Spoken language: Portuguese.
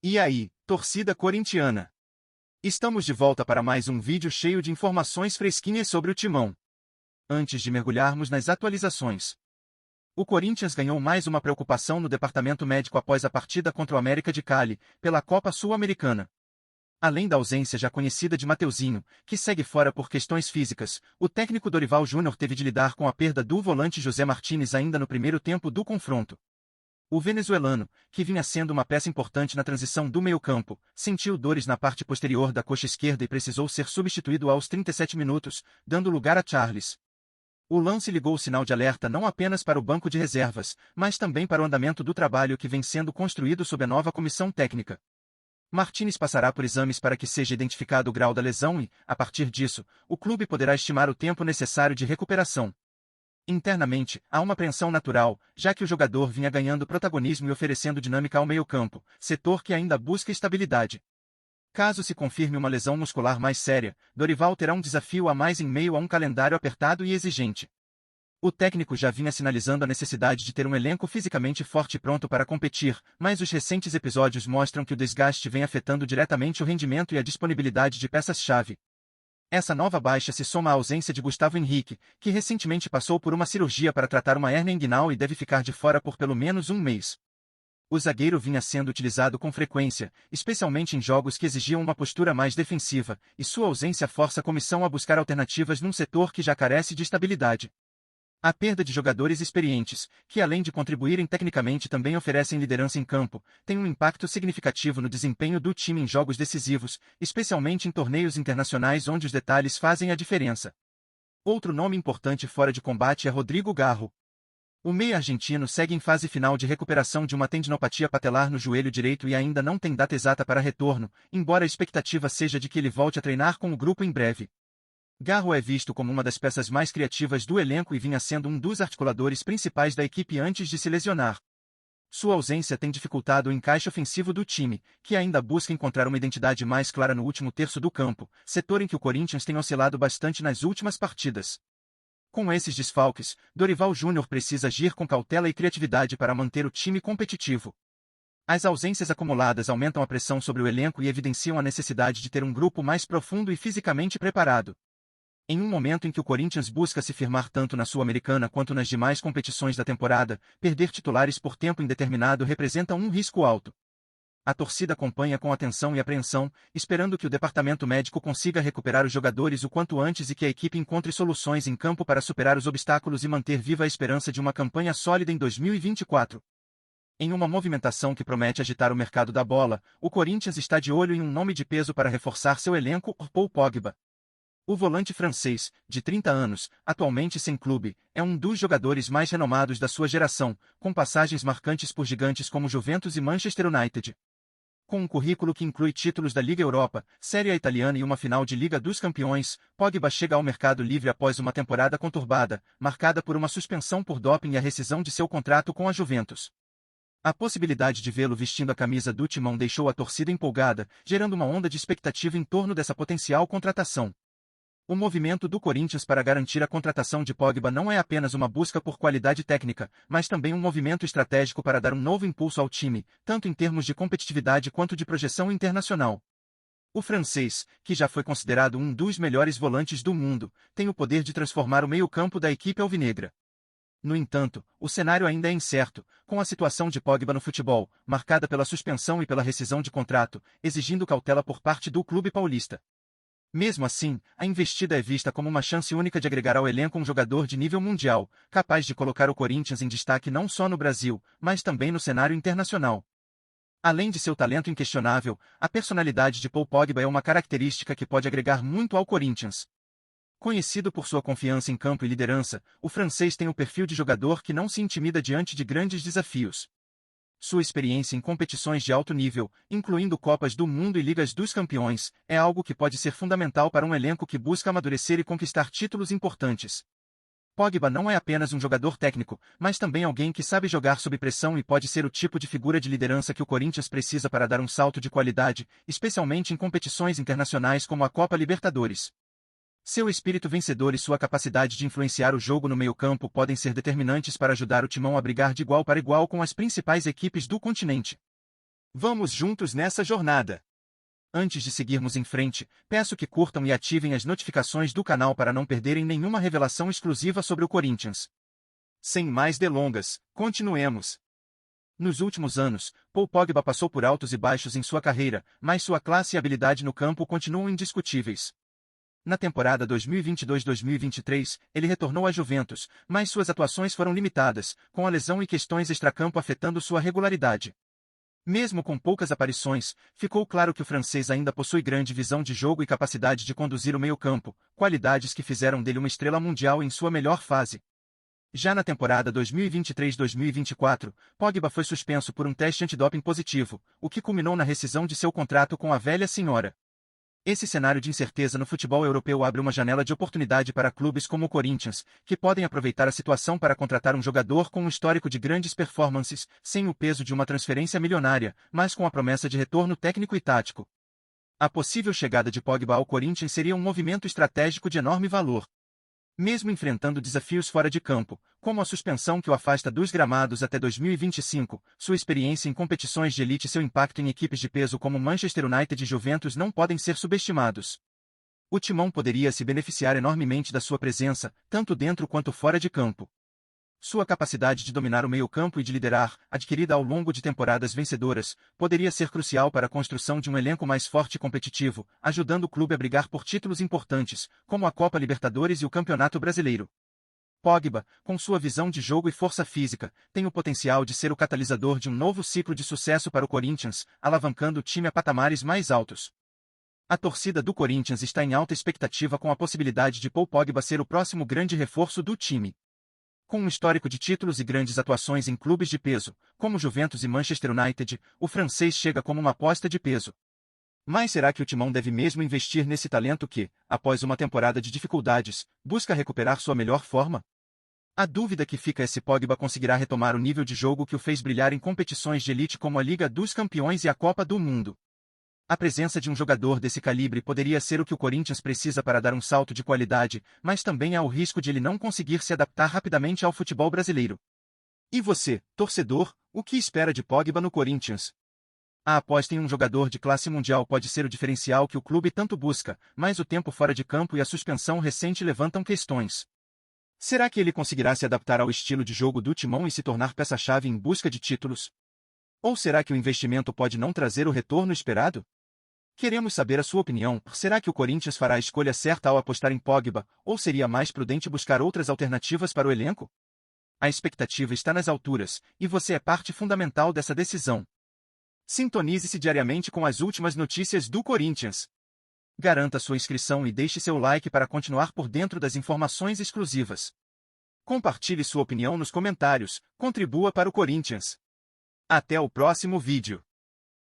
E aí, torcida corintiana? Estamos de volta para mais um vídeo cheio de informações fresquinhas sobre o Timão. Antes de mergulharmos nas atualizações, o Corinthians ganhou mais uma preocupação no departamento médico após a partida contra o América de Cali, pela Copa Sul-Americana. Além da ausência já conhecida de Mateuzinho, que segue fora por questões físicas, o técnico Dorival Júnior teve de lidar com a perda do volante José Martínez ainda no primeiro tempo do confronto. O venezuelano, que vinha sendo uma peça importante na transição do meio-campo, sentiu dores na parte posterior da coxa esquerda e precisou ser substituído aos 37 minutos, dando lugar a Charles. O lance ligou o sinal de alerta não apenas para o banco de reservas, mas também para o andamento do trabalho que vem sendo construído sob a nova comissão técnica. Martínez passará por exames para que seja identificado o grau da lesão e, a partir disso, o clube poderá estimar o tempo necessário de recuperação. Internamente, há uma apreensão natural, já que o jogador vinha ganhando protagonismo e oferecendo dinâmica ao meio-campo, setor que ainda busca estabilidade. Caso se confirme uma lesão muscular mais séria, Dorival terá um desafio a mais em meio a um calendário apertado e exigente. O técnico já vinha sinalizando a necessidade de ter um elenco fisicamente forte e pronto para competir, mas os recentes episódios mostram que o desgaste vem afetando diretamente o rendimento e a disponibilidade de peças-chave. Essa nova baixa se soma à ausência de Gustavo Henrique, que recentemente passou por uma cirurgia para tratar uma hérnia inguinal e deve ficar de fora por pelo menos um mês. O zagueiro vinha sendo utilizado com frequência, especialmente em jogos que exigiam uma postura mais defensiva, e sua ausência força a comissão a buscar alternativas num setor que já carece de estabilidade. A perda de jogadores experientes, que além de contribuírem tecnicamente também oferecem liderança em campo, tem um impacto significativo no desempenho do time em jogos decisivos, especialmente em torneios internacionais onde os detalhes fazem a diferença. Outro nome importante fora de combate é Rodrigo Garro. O meia argentino segue em fase final de recuperação de uma tendinopatia patelar no joelho direito e ainda não tem data exata para retorno, embora a expectativa seja de que ele volte a treinar com o grupo em breve. Garro é visto como uma das peças mais criativas do elenco e vinha sendo um dos articuladores principais da equipe antes de se lesionar. Sua ausência tem dificultado o encaixe ofensivo do time, que ainda busca encontrar uma identidade mais clara no último terço do campo, setor em que o Corinthians tem oscilado bastante nas últimas partidas. Com esses desfalques, Dorival Júnior precisa agir com cautela e criatividade para manter o time competitivo. As ausências acumuladas aumentam a pressão sobre o elenco e evidenciam a necessidade de ter um grupo mais profundo e fisicamente preparado. Em um momento em que o Corinthians busca se firmar tanto na Sul-Americana quanto nas demais competições da temporada, perder titulares por tempo indeterminado representa um risco alto. A torcida acompanha com atenção e apreensão, esperando que o departamento médico consiga recuperar os jogadores o quanto antes e que a equipe encontre soluções em campo para superar os obstáculos e manter viva a esperança de uma campanha sólida em 2024. Em uma movimentação que promete agitar o mercado da bola, o Corinthians está de olho em um nome de peso para reforçar seu elenco, Paul Pogba. O volante francês, de 30 anos, atualmente sem clube, é um dos jogadores mais renomados da sua geração, com passagens marcantes por gigantes como Juventus e Manchester United. Com um currículo que inclui títulos da Liga Europa, Série A italiana e uma final de Liga dos Campeões, Pogba chega ao mercado livre após uma temporada conturbada, marcada por uma suspensão por doping e a rescisão de seu contrato com a Juventus. A possibilidade de vê-lo vestindo a camisa do Timão deixou a torcida empolgada, gerando uma onda de expectativa em torno dessa potencial contratação. O movimento do Corinthians para garantir a contratação de Pogba não é apenas uma busca por qualidade técnica, mas também um movimento estratégico para dar um novo impulso ao time, tanto em termos de competitividade quanto de projeção internacional. O francês, que já foi considerado um dos melhores volantes do mundo, tem o poder de transformar o meio-campo da equipe alvinegra. No entanto, o cenário ainda é incerto, com a situação de Pogba no futebol, marcada pela suspensão e pela rescisão de contrato, exigindo cautela por parte do clube paulista. Mesmo assim, a investida é vista como uma chance única de agregar ao elenco um jogador de nível mundial, capaz de colocar o Corinthians em destaque não só no Brasil, mas também no cenário internacional. Além de seu talento inquestionável, a personalidade de Paul Pogba é uma característica que pode agregar muito ao Corinthians. Conhecido por sua confiança em campo e liderança, o francês tem o perfil de jogador que não se intimida diante de grandes desafios. Sua experiência em competições de alto nível, incluindo Copas do Mundo e Ligas dos Campeões, é algo que pode ser fundamental para um elenco que busca amadurecer e conquistar títulos importantes. Pogba não é apenas um jogador técnico, mas também alguém que sabe jogar sob pressão e pode ser o tipo de figura de liderança que o Corinthians precisa para dar um salto de qualidade, especialmente em competições internacionais como a Copa Libertadores. Seu espírito vencedor e sua capacidade de influenciar o jogo no meio-campo podem ser determinantes para ajudar o Timão a brigar de igual para igual com as principais equipes do continente. Vamos juntos nessa jornada. Antes de seguirmos em frente, peço que curtam e ativem as notificações do canal para não perderem nenhuma revelação exclusiva sobre o Corinthians. Sem mais delongas, continuemos. Nos últimos anos, Paul Pogba passou por altos e baixos em sua carreira, mas sua classe e habilidade no campo continuam indiscutíveis. Na temporada 2022-2023, ele retornou à Juventus, mas suas atuações foram limitadas, com a lesão e questões extracampo afetando sua regularidade. Mesmo com poucas aparições, ficou claro que o francês ainda possui grande visão de jogo e capacidade de conduzir o meio-campo, qualidades que fizeram dele uma estrela mundial em sua melhor fase. Já na temporada 2023-2024, Pogba foi suspenso por um teste antidoping positivo, o que culminou na rescisão de seu contrato com a velha senhora. Esse cenário de incerteza no futebol europeu abre uma janela de oportunidade para clubes como o Corinthians, que podem aproveitar a situação para contratar um jogador com um histórico de grandes performances, sem o peso de uma transferência milionária, mas com a promessa de retorno técnico e tático. A possível chegada de Pogba ao Corinthians seria um movimento estratégico de enorme valor. Mesmo enfrentando desafios fora de campo, como a suspensão que o afasta dos gramados até 2025, sua experiência em competições de elite e seu impacto em equipes de peso como Manchester United e Juventus não podem ser subestimados. O timão poderia se beneficiar enormemente da sua presença, tanto dentro quanto fora de campo. Sua capacidade de dominar o meio-campo e de liderar, adquirida ao longo de temporadas vencedoras, poderia ser crucial para a construção de um elenco mais forte e competitivo, ajudando o clube a brigar por títulos importantes, como a Copa Libertadores e o Campeonato Brasileiro. Pogba, com sua visão de jogo e força física, tem o potencial de ser o catalisador de um novo ciclo de sucesso para o Corinthians, alavancando o time a patamares mais altos. A torcida do Corinthians está em alta expectativa com a possibilidade de Paul Pogba ser o próximo grande reforço do time. Com um histórico de títulos e grandes atuações em clubes de peso, como Juventus e Manchester United, o francês chega como uma aposta de peso. Mas será que o timão deve mesmo investir nesse talento que, após uma temporada de dificuldades, busca recuperar sua melhor forma? A dúvida que fica é se Pogba conseguirá retomar o nível de jogo que o fez brilhar em competições de elite como a Liga dos Campeões e a Copa do Mundo. A presença de um jogador desse calibre poderia ser o que o Corinthians precisa para dar um salto de qualidade, mas também há o risco de ele não conseguir se adaptar rapidamente ao futebol brasileiro. E você, torcedor, o que espera de Pogba no Corinthians? A aposta em um jogador de classe mundial pode ser o diferencial que o clube tanto busca, mas o tempo fora de campo e a suspensão recente levantam questões. Será que ele conseguirá se adaptar ao estilo de jogo do timão e se tornar peça-chave em busca de títulos? Ou será que o investimento pode não trazer o retorno esperado? Queremos saber a sua opinião. Será que o Corinthians fará a escolha certa ao apostar em Pogba, ou seria mais prudente buscar outras alternativas para o elenco? A expectativa está nas alturas, e você é parte fundamental dessa decisão. Sintonize-se diariamente com as últimas notícias do Corinthians. Garanta sua inscrição e deixe seu like para continuar por dentro das informações exclusivas. Compartilhe sua opinião nos comentários, contribua para o Corinthians. Até o próximo vídeo.